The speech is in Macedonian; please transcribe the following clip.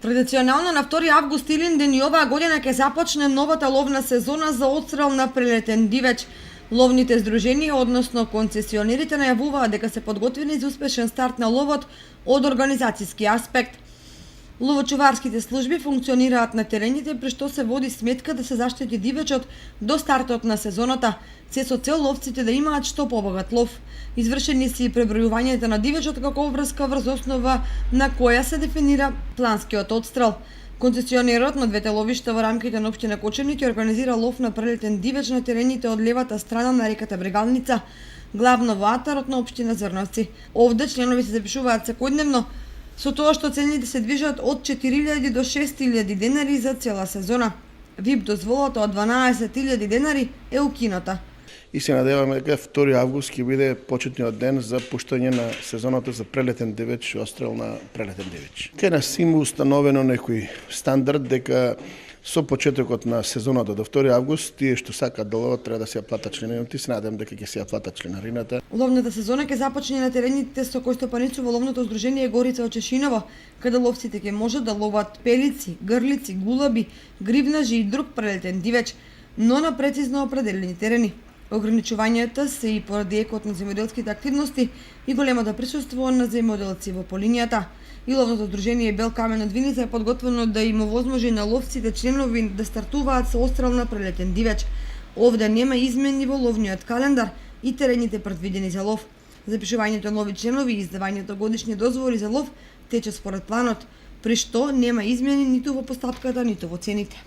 Традиционално на 2 август Илинден и оваа година ќе започне новата ловна сезона за отстрел на прелетен дивеч. Ловните здруженија, односно концесионерите, најавуваат дека се подготвени за успешен старт на ловот од организацијски аспект. Ловочуварските служби функционираат на терените, при што се води сметка да се заштити дивечот до стартот на сезоната, се со цел ловците да имаат што побогат лов. Извршени се и пребројувањето на дивечот како обврска врз основа на која се дефинира планскиот отстрел. Концесионерот на двете ловишта во рамките на општина Кочевник организира лов на прелетен дивеч на терените од левата страна на реката Брегалница, главно во атарот на општина Зрновци. Овде членови се запишуваат секојдневно, со тоа што цените се движат од 4000 до 6000 денари за цела сезона. ВИП дозволата од 12.000 денари е укината. И се надеваме дека 2 август ќе биде почетниот ден за пуштање на сезоната за прелетен дивеч и отстрел на прелетен дивеч. Кај нас има установено некој стандард дека со почетокот на сезоната до 2 август тие што сакаат да ловат треба да се ја платат членарината и се надевам дека ќе се ја платат членарината. Ловната сезона ќе започне на терените со кои стопаничува ловното здружение Горица од Чешиново, каде ловците ќе можат да ловат пелици, грлици, гулаби, гривнажи и друг прелетен дивеч, но на прецизно определени терени. Ограничувањата се и поради екот на земјоделските активности и големото присуство на земјоделци во полинијата. И ловното здружение Бел камен од Виница е подготвено да им овозможи на ловците членови да стартуваат со отстрел на прелетен дивеч. Овде нема измени во ловниот календар и терените предвидени за лов. Запишувањето на нови членови и издавањето годишни дозволи за лов тече според планот, при што нема измени ниту во постапката, ниту во цените.